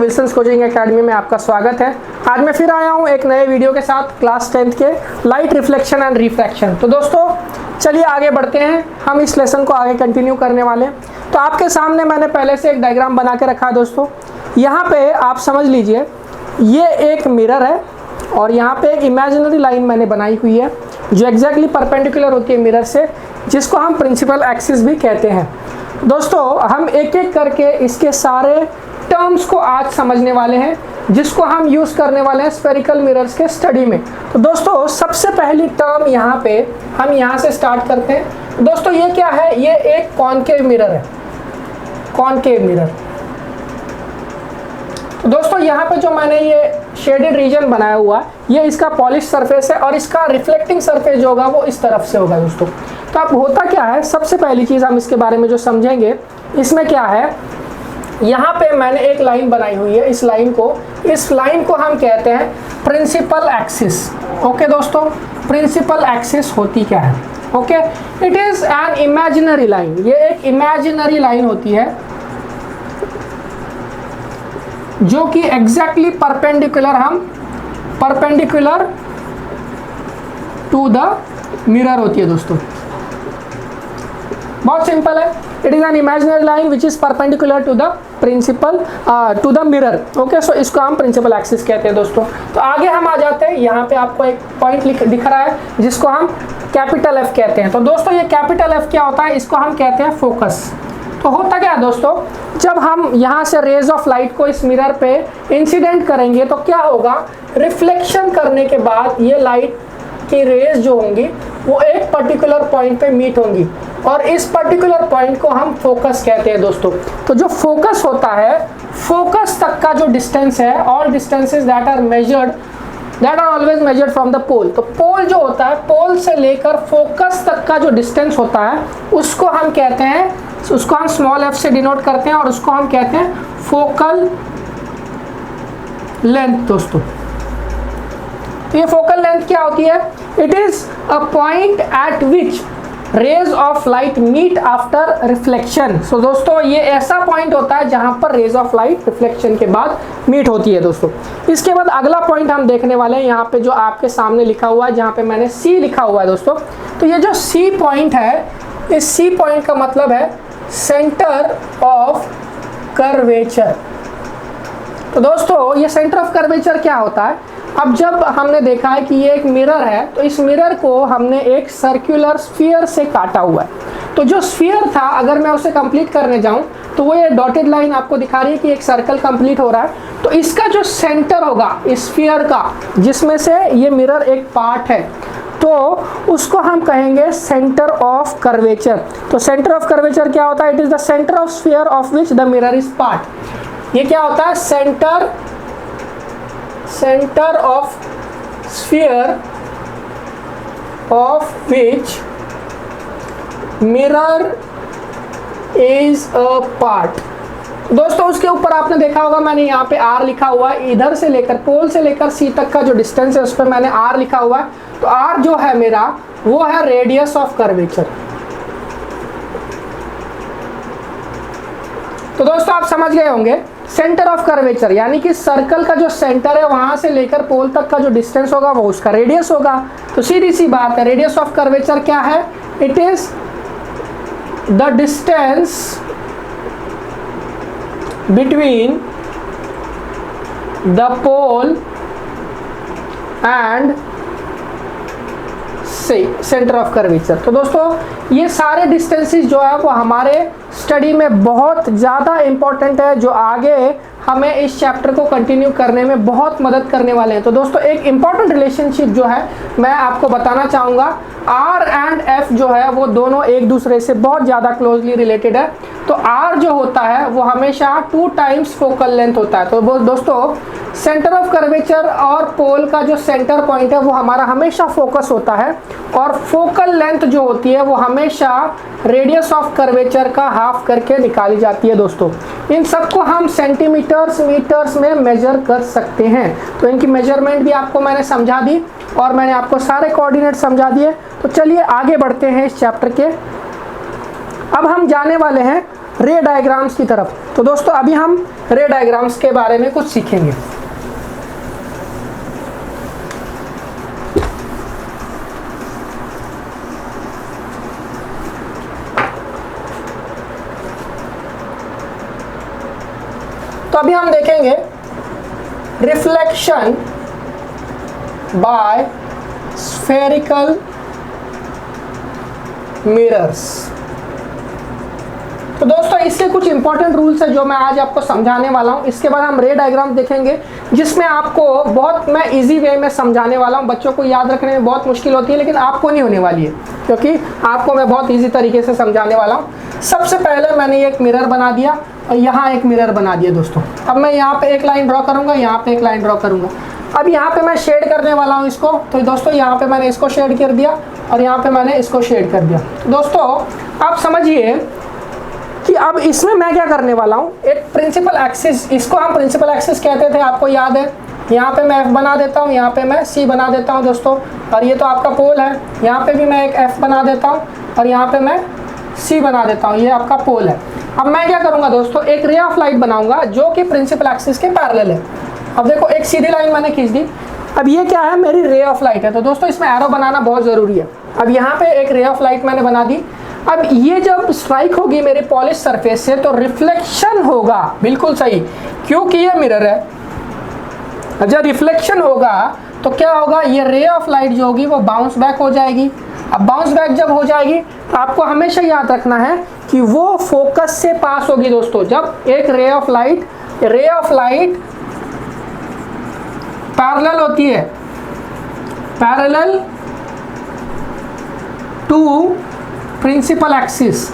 Wilson's coaching academy में आपका स्वागत है। आज मैं फिर आया हूँ एक नए वीडियो के साथ क्लास 10th के लाइट रिफ्लेक्शन एंड रिफ्रैक्शन। तो दोस्तों चलिए आगे बढ़ते हैं, हम इस लेसन को आगे कंटिन्यू करने वाले हैं। तो आपके सामने मैंने पहले से एक डायग्राम बना के रखा है दोस्तों। यहाँ पे आप समझ लीजिए ये एक मिरर है और यहाँ पे एक इमेजिनरी लाइन मैंने बनाई हुई है जो एग्जैक्टली परपेंडिकुलर होती है मिरर से, जिसको हम प्रिंसिपल एक्सिस भी कहते हैं। दोस्तों हम एक एक करके इसके सारे टर्म्स को आज समझने वाले हैं, जिसको हम यूज़ करने वाले हैं स्फेरिकल मिरर्स के स्टडी में। तो दोस्तों सबसे पहली टर्म यहाँ पे हम यहाँ से स्टार्ट करते हैं। दोस्तों ये क्या है? ये एक कॉनकेव मिरर है, कॉनकेव मिरर। तो दोस्तों यहाँ पे जो मैंने ये शेडेड रीजन बनाया हुआ है, ये इसका पॉलिश सरफेस है और इसका रिफ्लेक्टिंग सरफेस जो होगा वो इस तरफ से होगा दोस्तों। तो अब होता क्या है, सबसे पहली चीज़ हम इसके बारे में जो समझेंगे, इसमें क्या है, यहाँ पे मैंने एक लाइन बनाई हुई है। इस लाइन को हम कहते हैं प्रिंसिपल एक्सिस। ओके दोस्तों, प्रिंसिपल एक्सिस होती क्या है? Okay, it is an imaginary line. ये एक इमेजिनरी लाइन होती है जो कि exactly perpendicular to the mirror होती है दोस्तों। बहुत सिंपल है, it is an imaginary line which is perpendicular to the principal to the mirror. Okay, so इसको हम प्रिंसिपल एक्सिस कहते हैं दोस्तों। तो आगे हम आ जाते हैं, यहाँ पे आपको एक पॉइंट दिख रहा है जिसको हम कैपिटल एफ कहते हैं। तो दोस्तों ये कैपिटल एफ क्या होता है? इसको हम कहते हैं फोकस। तो होता क्या है दोस्तों, जब हम यहाँ से रेज ऑफ लाइट को इस मिरर पे इंसिडेंट करेंगे तो क्या होगा, रिफ्लेक्शन करने के बाद ये लाइट की रेज जो होंगी वो एक पर्टिकुलर पॉइंट पे मीट होंगी और इस पर्टिकुलर पॉइंट को हम फोकस कहते हैं दोस्तों। तो जो फोकस होता है, फोकस तक का जो डिस्टेंस है, all distances that are always measured from the pole. तो पोल जो होता है, पोल से लेकर फोकस तक का जो डिस्टेंस होता है उसको हम कहते हैं, उसको हम स्मॉल एफ से डिनोट करते हैं और उसको हम कहते हैं फोकल लेंथ दोस्तों। तो ये फोकल लेंथ क्या होती है? It is a point at which rays of light meet after reflection. So दोस्तों ये ऐसा पॉइंट होता है जहां पर रेज ऑफ लाइट रिफ्लेक्शन के बाद मीट होती है दोस्तों। इसके बाद अगला पॉइंट हम देखने वाले हैं, यहाँ पे जो आपके सामने लिखा हुआ है, जहाँ पे मैंने सी लिखा हुआ है दोस्तों। तो ये जो सी पॉइंट है, इस सी पॉइंट का मतलब है सेंटर ऑफ कर्वेचर। तो दोस्तों ये सेंटर ऑफ कर्वेचर क्या होता है? अब जब हमने देखा है कि ये एक मिरर है, तो इस मिरर को हमने एक सर्कुलर स्फीयर से काटा हुआ है। तो जो स्फीयर था, अगर मैं उसे कंप्लीट करने जाऊं तो वो ये डॉटेड लाइन आपको दिखा रही है कि एक सर्कल कंप्लीट हो रहा है। तो इसका जो सेंटर होगा इस स्फीयर का, जिसमें से ये मिरर एक पार्ट है, तो उसको हम कहेंगे सेंटर ऑफ कर्वेचर। तो सेंटर ऑफ कर्वेचर क्या होता है? It is the centre of sphere of which the mirror is part. ये क्या होता है? Centre of sphere of which mirror is a part. दोस्तों उसके ऊपर आपने देखा होगा मैंने यहाँ पे R लिखा हुआ है। इधर से लेकर पोल से लेकर C तक का जो डिस्टेंस है उस पर मैंने R लिखा हुआ है। तो R जो है मेरा वो है रेडियस ऑफ कर्वेचर। तो दोस्तों आप समझ गए होंगे, सेंटर ऑफ कर्वेचर यानी कि सर्कल का जो सेंटर है वहां से लेकर पोल तक का जो डिस्टेंस होगा वो उसका रेडियस होगा। तो सीधी सी बात है, रेडियस ऑफ कर्वेचर क्या है? It is the distance between the pole and centre of curvature. तो दोस्तों ये सारे डिस्टेंसेस जो है वो हमारे स्टडी में बहुत ज़्यादा इंपॉर्टेंट है, जो आगे हमें इस चैप्टर को कंटिन्यू करने में बहुत मदद करने वाले हैं। तो दोस्तों एक इंपॉर्टेंट रिलेशनशिप जो है मैं आपको बताना चाहूँगा, R एंड F जो है वो दोनों एक दूसरे से बहुत ज़्यादा क्लोजली रिलेटेड है। तो R जो होता है वो हमेशा 2 टाइम्स फोकल लेंथ होता है। तो वो दोस्तों सेंटर ऑफ कर्वेचर और पोल का जो सेंटर पॉइंट है वो हमारा हमेशा फोकस होता है और फोकल लेंथ जो होती है वो हमेशा रेडियस ऑफ कर्वेचर का हाफ करके निकाली जाती है दोस्तों। इन सबको हम सेंटीमीटर्स मीटर्स में मेजर कर सकते हैं। तो इनकी मेजरमेंट भी आपको मैंने समझा दी और मैंने आपको सारे कोऑर्डिनेट समझा दिए। तो चलिए आगे बढ़ते हैं इस चैप्टर के। अब हम जाने वाले हैं रे डायग्राम्स की तरफ। तो दोस्तों अभी हम रे डायग्राम्स के बारे में कुछ सीखेंगे। तो अभी हम देखेंगे रिफ्लेक्शन बाय स्फेरिकल मिरर्स। तो दोस्तों इसके कुछ इंपॉर्टेंट रूल्स है जो मैं आज आपको समझाने वाला हूं। इसके बाद हम रे डायग्राम देखेंगे जिसमें आपको बहुत मैं इजी वे में समझाने वाला हूं। बच्चों को याद रखने में बहुत मुश्किल होती है, लेकिन आपको नहीं होने वाली है, क्योंकि आपको मैं बहुत इजी तरीके से समझाने वाला हूं। सबसे पहले मैंने एक मिरर बना दिया और यहाँ एक मिरर बना दिया दोस्तों। अब मैं यहाँ पे एक लाइन ड्रॉ करूंगा, यहाँ पे एक लाइन ड्रॉ करूंगा। अब यहाँ पे मैं शेड करने वाला हूँ इसको। तो दोस्तों यहाँ पे मैंने इसको शेड कर दिया और यहाँ पे मैंने इसको शेड कर दिया। तो दोस्तों आप समझिए कि अब इसमें मैं क्या करने वाला हूँ, एक प्रिंसिपल एक्सिस, इसको हम प्रिंसिपल एक्सिस कहते थे, आपको याद है। यहाँ पे मैं F बना देता हूँ, यहाँ पे मैं C बना देता हूँ दोस्तों, और ये तो आपका पोल है। यहाँ पे भी मैं एक F बना देता हूँ और यहाँ पे मैं C बना देता हूँ, ये आपका पोल है। अब मैं क्या करूँगा दोस्तों, एक रे ऑफ लाइट बनाऊंगा जो कि प्रिंसिपल एक्सिस के पैरेलल है। अब देखो एक सीधी लाइन मैंने खींच दी। अब ये क्या है, मेरी रे ऑफ लाइट है। तो दोस्तों इसमें एरो बनाना बहुत ज़रूरी है। अब यहाँ पे एक रे ऑफ लाइट मैंने बना दी। अब ये जब स्ट्राइक होगी मेरे पॉलिश सरफेस से तो रिफ्लेक्शन होगा, बिल्कुल सही, क्योंकि ये मिरर है। जब रिफ्लेक्शन होगा तो क्या होगा, ये रे ऑफ लाइट जो होगी वो बाउंस बैक हो जाएगी। अब बाउंस बैक जब हो जाएगी तो आपको हमेशा याद रखना है कि वो फोकस से पास होगी दोस्तों। जब एक रे ऑफ लाइट पैरेलल होती है, पैरेलल टू प्रिंसिपल एक्सिस,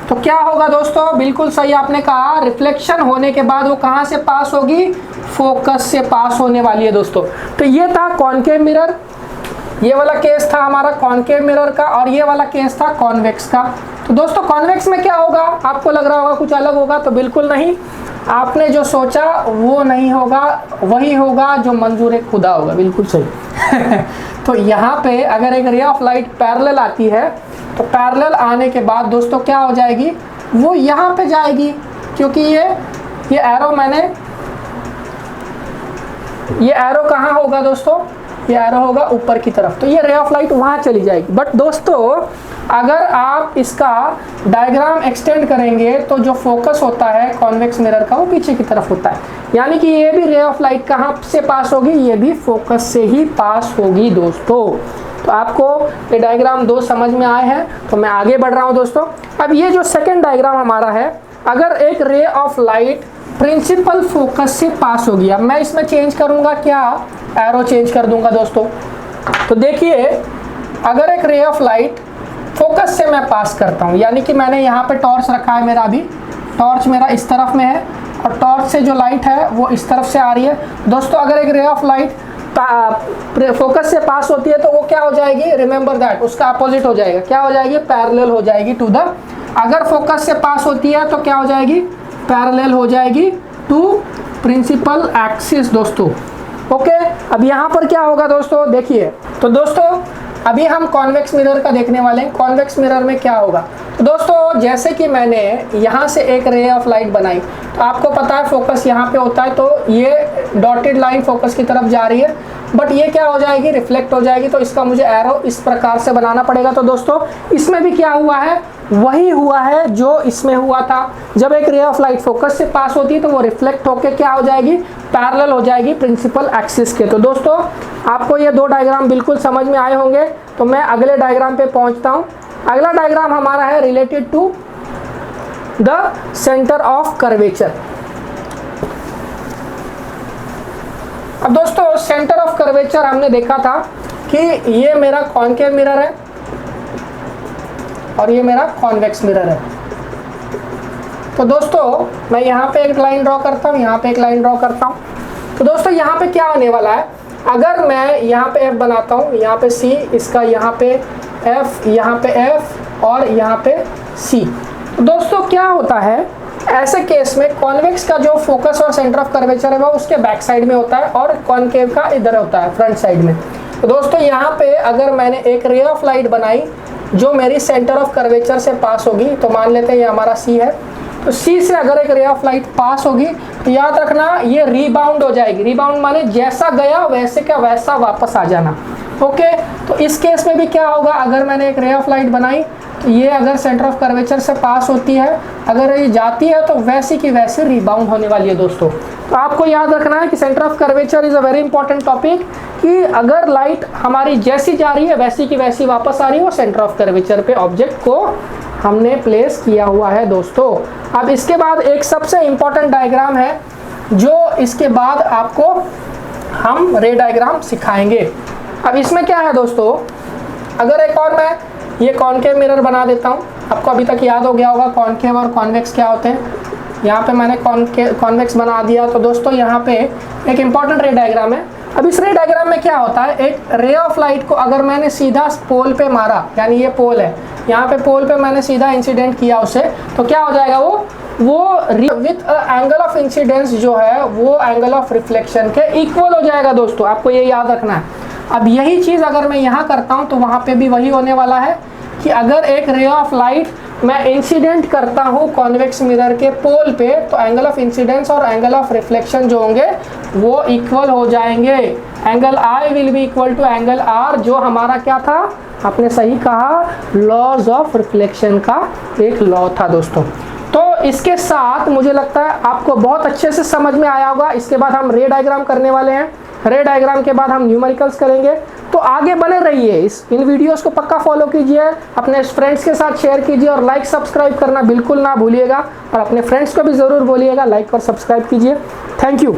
तो क्या होगा दोस्तों, बिल्कुल सही आपने कहा, रिफ्लेक्शन होने के बाद वो कहां से पास होगी, फोकस से पास होने वाली है दोस्तों। तो ये था कॉनकेव मिरर, ये वाला केस था हमारा कॉनकेव मिरर का, और ये वाला केस था कॉन्वेक्स का। तो दोस्तों कॉन्वेक्स में क्या होगा, आपको लग रहा होगा कुछ अलग होगा, तो बिल्कुल नहीं। आपने जो सोचा वो नहीं होगा, वही होगा जो मंजूर खुदा होगा, बिल्कुल सही। तो यहाँ पे अगर एक रे ऑफ लाइट पैरेलल आती है तो पैरेलल आने के बाद दोस्तों क्या हो जाएगी, वो यहाँ पे जाएगी, क्योंकि ये एरो ये एरो कहाँ होगा दोस्तों, ये एरो होगा ऊपर की तरफ, तो ये रे ऑफ लाइट वहाँ चली जाएगी। बट दोस्तों अगर आप इसका डायग्राम एक्सटेंड करेंगे तो जो फोकस होता है कॉन्वेक्स मिरर का वो पीछे की तरफ होता है, यानी कि ये भी रे ऑफ लाइट कहाँ से पास होगी, ये भी फोकस से ही पास होगी दोस्तों। तो आपको ये डायग्राम दो समझ में आए हैं, तो मैं आगे बढ़ रहा हूँ दोस्तों। अब ये जो सेकेंड डायग्राम हमारा है, अगर एक ray of light principal focus से पास होगी, अब मैं इसमें चेंज करूँगा, क्या एरो चेंज कर दूंगा दोस्तों। तो देखिए अगर एक रे ऑफ लाइट फोकस से मैं पास करता हूँ, यानी कि मैंने यहाँ पे टॉर्च रखा है, मेरा अभी टॉर्च मेरा इस तरफ में है और टॉर्च से जो लाइट है वो इस तरफ से आ रही है दोस्तों। अगर एक रे ऑफ लाइट फोकस से पास होती है तो वो क्या हो जाएगी, रिमेंबर दैट, उसका अपोजिट हो जाएगा, क्या हो जाएगी, पैरेलल हो जाएगी टू द। अगर फोकस से पास होती है तो क्या हो जाएगी, पैरेलल हो जाएगी टू प्रिंसिपल एक्सिस दोस्तों। ओके, अब यहाँ पर क्या होगा दोस्तों, देखिए। तो दोस्तों अभी हम कॉन्वेक्स मिरर का देखने वाले हैं। कॉन्वेक्स मिरर में क्या होगा, तो दोस्तों जैसे कि मैंने यहाँ से एक रे ऑफ लाइट बनाई, तो आपको पता है फोकस यहाँ पे होता है, तो ये डॉटेड लाइन फोकस की तरफ जा रही है, बट ये क्या हो जाएगी, रिफ्लेक्ट हो जाएगी। तो इसका मुझे एरो इस प्रकार से बनाना पड़ेगा। तो दोस्तों इसमें भी क्या हुआ है, वही हुआ है जो इसमें हुआ था। जब एक रे ऑफ लाइट फोकस से पास होती है तो वो रिफ्लेक्ट होकर क्या हो जाएगी, पैरेलल हो जाएगी प्रिंसिपल एक्सिस के। तो दोस्तों आपको ये दो डायग्राम बिल्कुल समझ में आए होंगे, तो मैं अगले डायग्राम पे पहुंचता हूं। अगला डायग्राम हमारा है related to the centre of curvature. अब दोस्तों सेंटर ऑफ कर्वेचर हमने देखा था कि ये मेरा कॉनकेव मिरर है और ये मेरा कॉन्वेक्स मिरर है। तो दोस्तों मैं यहाँ पे एक लाइन ड्रॉ करता हूँ, यहाँ पे एक लाइन ड्रॉ करता हूँ। तो दोस्तों यहाँ पे क्या होने वाला है, अगर मैं यहाँ पे F बनाता हूँ, यहाँ पे C, इसका यहाँ पे F, यहाँ पे F और यहाँ पे C। तो दोस्तों क्या होता है, ऐसे केस में कॉन्वेक्स का जो फोकस और सेंटर ऑफ कर्वेचर है वो उसके बैक साइड में होता है और कॉनकेव का इधर होता है, फ्रंट साइड में। तो दोस्तों यहाँ पे अगर मैंने एक रे ऑफ लाइट बनाई जो मेरी सेंटर ऑफ कर्वेचर से पास होगी। तो मान लेते हैं ये हमारा सी है, तो सी से अगर एक रे ऑफ लाइट पास होगी तो याद रखना ये रीबाउंड हो जाएगी। रीबाउंड माने जैसा गया वैसे का वैसा वापस आ जाना। ओके, तो इस केस में भी क्या होगा, अगर मैंने एक रे ऑफ लाइट बनाई तो ये अगर सेंटर ऑफ कर्वेचर से पास होती है, अगर ये जाती है तो वैसी की वैसे रीबाउंड होने वाली है दोस्तों। तो आपको याद रखना है कि centre of curvature is a very important topic, कि अगर लाइट हमारी जैसी जा रही है वैसी की वैसी वापस आ रही है, वो सेंटर ऑफ कर्वेचर पे ऑब्जेक्ट को हमने प्लेस किया हुआ है दोस्तों। अब इसके बाद एक सबसे इंपॉर्टेंट डायग्राम है, जो इसके बाद आपको हम रे डायग्राम सिखाएंगे। अब इसमें क्या है दोस्तों, अगर एक और मैं ये कॉनकेव मिरर बना देता हूँ, आपको अभी तक याद हो गया होगा कॉनकेव और कॉन्वेक्स क्या होते हैं। यहाँ पे मैंने कॉन्वेक्स बना दिया, तो दोस्तों यहाँ पे एक इम्पॉर्टेंट रे डायग्राम है। अब इस रे डायग्राम में क्या होता है, एक रे ऑफ लाइट को अगर मैंने सीधा पोल पे मारा, यानी ये पोल है, यहाँ पे पोल पे मैंने सीधा इंसिडेंट किया उसे, तो क्या हो जाएगा, वो विथ एंगल ऑफ इंसिडेंस जो है वो एंगल ऑफ रिफ्लेक्शन के इक्वल हो जाएगा दोस्तों। आपको ये याद रखना है। अब यही चीज़ अगर मैं यहाँ करता हूँ तो वहाँ पे भी वही होने वाला है कि अगर एक रे ऑफ लाइट मैं इंसिडेंट करता हूँ कॉन्वेक्स मिरर के पोल पे, तो एंगल ऑफ इंसिडेंस और एंगल ऑफ रिफ्लेक्शन जो होंगे वो इक्वल हो जाएंगे। Angle I will be equal to angle R, जो हमारा क्या था, आपने सही कहा, लॉज ऑफ रिफ्लेक्शन का एक लॉ था दोस्तों। तो इसके साथ मुझे लगता है आपको बहुत अच्छे से समझ में आया होगा। इसके बाद हम रे डायग्राम करने वाले हैं, रे डायग्राम के बाद हम न्यूमेरिकल्स करेंगे। तो आगे बने रहिए, इन वीडियोस को पक्का फॉलो कीजिए, अपने फ्रेंड्स के साथ शेयर कीजिए और लाइक सब्सक्राइब करना बिल्कुल ना भूलिएगा, और अपने फ्रेंड्स को भी ज़रूर बोलिएगा लाइक और सब्सक्राइब कीजिए। Thank you.